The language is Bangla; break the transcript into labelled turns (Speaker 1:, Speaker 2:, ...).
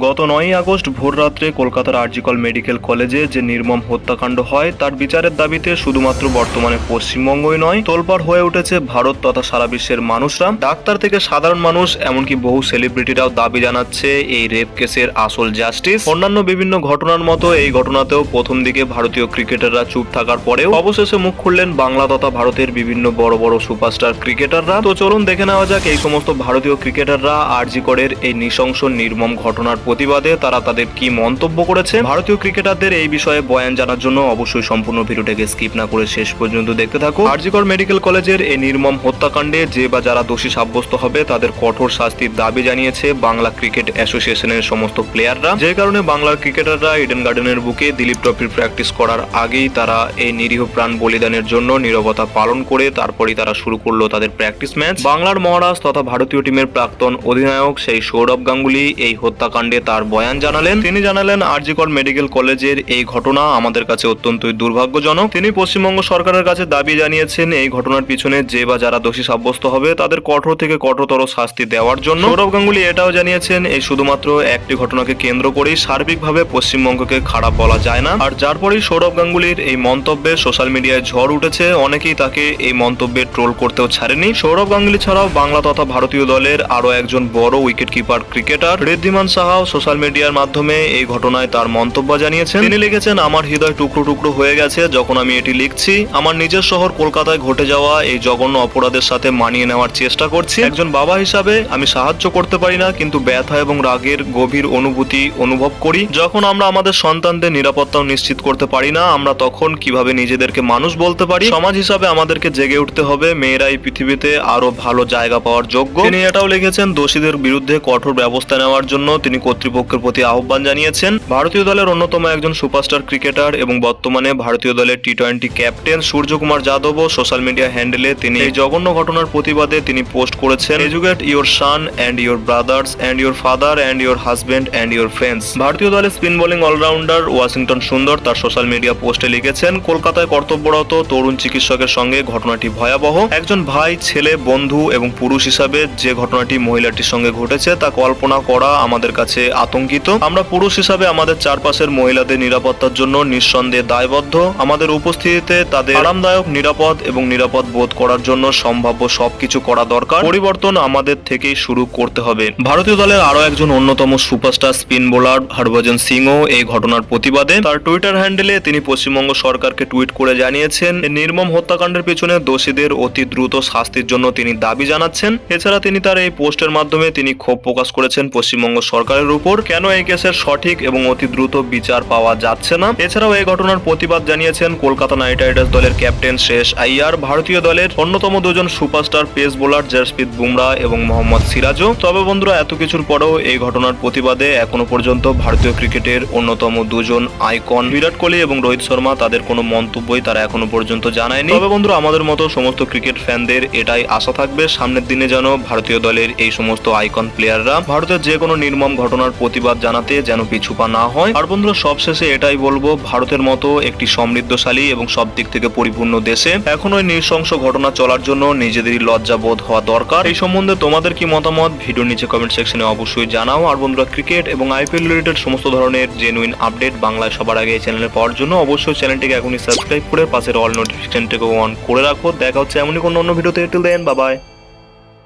Speaker 1: গত 9ই আগস্ট ভোররাত্রে কলকাতার আরজিকর মেডিকেল কলেজে যে নির্মম হত্যাকাণ্ড হয় তার বিচারের দাবিতে শুধুমাত্র বর্তমানে পশ্চিমবঙ্গই নয়, তোলপাড় হয়ে উঠেছে ভারত তথা সারা বিশ্বের মানুষরা। ডাক্তার থেকে সাধারণ মানুষ এমনকি বহু সেলিব্রিটিরাও দাবি জানাচ্ছে এই রেপ কেসের আসল জাস্টিস। অন্যান্য বিভিন্ন ঘটনার মতো এই ঘটনাতেও প্রথম দিকে ভারতীয় ক্রিকেটাররা চুপ থাকার পরেও অবশেষে মুখ খুললেন বাংলা তথা ভারতের বিভিন্ন বড় বড় সুপারস্টার ক্রিকেটাররা। তো চলুন দেখে নেওয়া যাক এই সমস্ত ভারতীয় ক্রিকেটাররা আরজিকরের এই নৃশংস নির্মম ঘটনার প্রতিবাদে তারা তাদের কি মন্তব্য করেছে। ভারতীয় ক্রিকেটারদের এই বিষয়ে বয়ান জানার জন্য অবশ্যই সম্পূর্ণ ভিডিওটাকে স্কিপ না করে শেষ পর্যন্ত দেখতে থাকো। আরজিকর মেডিকেল কলেজের এই নির্মম হত্যাকাণ্ডে যে বা যারা দোষী সাব্যস্ত হবে তাদের কঠোর শাস্তির দাবি জানিয়েছে বাংলা ক্রিকেট অ্যাসোসিয়েশনের সমস্ত প্লেয়াররা। যে কারণে বাংলার ক্রিকেটাররা ইডেন গার্ডেনের বুকে দিলীপ ট্রফির প্র্যাকটিস করার আগেই তারা এই নিরীহ প্রাণ বলিদানের জন্য নীরবতা পালন করে তারপরেই তারা শুরু করলো তাদের প্র্যাকটিস ম্যাচ। বাংলার মহারাজ তথা ভারতীয় টিমের প্রাক্তন অধিনায়ক সেই সৌরভ গাঙ্গুলি এই হত্যাকাণ্ডে তার বয়ান জানালেন। তিনি জানালেন, আরজিকর মেডিকেল কলেজের এই ঘটনা আমাদের কাছে অত্যন্তই দুর্ভাগ্যজনক। তিনি পশ্চিমবঙ্গ সরকারের কাছে দাবি জানিয়েছেন এই ঘটনার পিছনে যে বা যারা দোষী সাব্যস্ত হবে তাদের কঠোর থেকে কঠোরতর শাস্তি দেওয়ার জন্য। সৌরভ গাঙ্গুলি এটাও জানিয়েছেন এই শুধুমাত্র একটি ঘটনাকে কেন্দ্র করেই সার্বিকভাবে পশ্চিমবঙ্গকে খারাপ বলা যায় না। আর যার পরেই সৌরভ গাঙ্গুলির এই মন্তব্যে সোশ্যাল মিডিয়ায় ঝড় উঠেছে। অনেকেই তাকে এই মন্তব্যে ট্রোল করতেও ছাড়েনি। সৌরভ গাঙ্গুলি ছাড়াও বাংলা তথা ভারতীয় দলের আরো একজন বড় উইকেট কিপার ক্রিকেটার ঋদ্ধিমান সাহাও সোশ্যাল মিডিয়ার মাধ্যমে এই ঘটনায় তার মন্তব্য জানিয়েছেন। তিনি লিখেছেন, আমার হৃদয় টুকরো টুকরো হয়ে গেছে যখন আমি এটি লিখছি। আমার নিজের শহর কলকাতায় ঘটে যাওয়া এই জঘন্য অপরাধের সাথে মানিয়ে নেওয়ার চেষ্টা করছি। একজন বাবা হিসাবে আমি সাহায্য করতে পারি না, কিন্তু ব্যথা এবং রাগের গভীর অনুভূতি অনুভব করি। যখন আমরা আমাদের সন্তানদের নিরাপত্তাও নিশ্চিত করতে পারি না, আমরা তখন কিভাবে নিজেদেরকে মানুষ বলতে পারি? সমাজ হিসাবে আমাদেরকে জেগে উঠতে হবে। মেয়েরা এই পৃথিবীতে আরো ভালো জায়গা পাওয়ার যোগ্য। তিনি এটাও লিখেছেন, দোষীদের বিরুদ্ধে কঠোর ব্যবস্থা নেওয়ার জন্য তিনি কর্তৃপক্ষের প্রতি আহ্বান জানিয়েছেন। ভারতীয় দলের অন্যতম একজন সুপারস্টার ক্রিকেটার এবং বর্তমানে ভারতীয় দলের টি-20 ক্যাপ্টেন সূর্যকুমার যাদবও সোশ্যাল মিডিয়া হ্যান্ডেলে তিনি এই জঘন্য ঘটনার প্রতিবাদে তিনি পোস্ট করেছেন, educate your San and your brothers and your father and your husband and your friends. ভারতীয় দলের স্পিন বোলিং অলরাউন্ডার ওয়াশিংটন সুন্দর তার সোশ্যাল মিডিয়া পোস্টে লিখেছেন, কলকাতায় কর্তব্যরত তরুণ চিকিৎসকের সঙ্গে ঘটনাটি ভয়াবহ। একজন ভাই, ছেলে, বন্ধু এবং পুরুষ হিসাবে যে ঘটনাটি মহিলাটির সঙ্গে ঘটেছে তা কল্পনা করা আমাদের কাছে আতঙ্কিত। আমরা পুরুষ হিসাবে আমাদের চারপাশের মহিলাদের নিরাপত্তার জন্য নিঃসন্দেহে দায়বদ্ধ। আমাদের উপস্থিতিতে তাদের আরামদায়ক, নিরাপদ এবং নিরাপদ বোধ করার জন্য সম্ভাব্য সবকিছু করা দরকার। পরিবর্তন আমাদের থেকেই শুরু করতে হবে। ভারতীয় দলের আরো একজন অন্যতম সুপারস্টার স্পিন বোলার হরভজন সিংও এই ঘটনার প্রতিবাদে তার টুইটার হ্যান্ডেলে তিনি পশ্চিমবঙ্গ সরকারকে টুইট করে জানিয়েছেন, নির্মম হত্যাকাণ্ডের পিছনে দোষীদের অতি দ্রুত শাস্তির জন্য তিনি দাবি জানাচ্ছেন। এছাড়া তিনি তার এই পোস্টের মাধ্যমে তিনি ক্ষোভ প্রকাশ করেছেন পশ্চিমবঙ্গ সরকারের উপর, কেন এই কেসের সঠিক এবং অতি দ্রুত বিচার পাওয়া যাচ্ছে না। এছাড়াও এই ঘটনার প্রতিবাদ জানিয়েছেন কলকাতা নাইট রাইডার্স দলের ক্যাপ্টেন শ্রেয়স আইয়ার, ভারতীয় দলের অন্যতম দুজন superstar pace bowler Jasprit Bumrah এবং মোহাম্মদ সিরাজও। তবে বন্ধুরা, এত কিছুর পরেও এই ঘটনার প্রতিবাদে এখনো পর্যন্ত ভারতীয় ক্রিকেটের অন্যতম দুজন আইকন বিরাট কোহলি এবং রোহিত শর্মা তাদের কোনো মন্তব্যই তারা এখনো পর্যন্ত জানায়নি। তবে বন্ধুরা, আমাদের মতো সমস্ত ক্রিকেট ফ্যানদের এটাই আশা থাকবে সামনের দিনে যেন ভারতীয় দলের এই সমস্ত আইকন প্লেয়াররা ভারতের যে কোনো নির্মম ঘটনার প্রতিবাদ জানাতে যেন পিছুপা না হয়। আর বন্ধুরা, সবশেষে এটাই বলবো, ভারতের মতো একটি সমৃদ্ধশালী এবং সব দিক থেকে পরিপূর্ণ দেশে এখন ওই নৃশংস ঘটনা চলার জন্য নিজেদেরই লজ্জাবোধ হওয়া দরকার। এই সম্বন্ধে তোমাদের কি মতামত ভিডিওর নিচে কমেন্ট সেকশনে অবশ্যই জানাও। আর বন্ধুরা, ক্রিকেট এবং আইপিএল রিলেটেড সমস্ত ধরনের জেনুইন আপডেট বাংলায় সবার আগে এই চ্যানেলে পাওয়ার জন্য অবশ্যই চ্যানেলটিকে এখনই সাবস্ক্রাইব করে পাশের অল নোটিফিকেশনটিকে অন করে রাখো। দেখা হচ্ছে এমনই কোনো অন্য ভিডিওতে। Till then, bye by.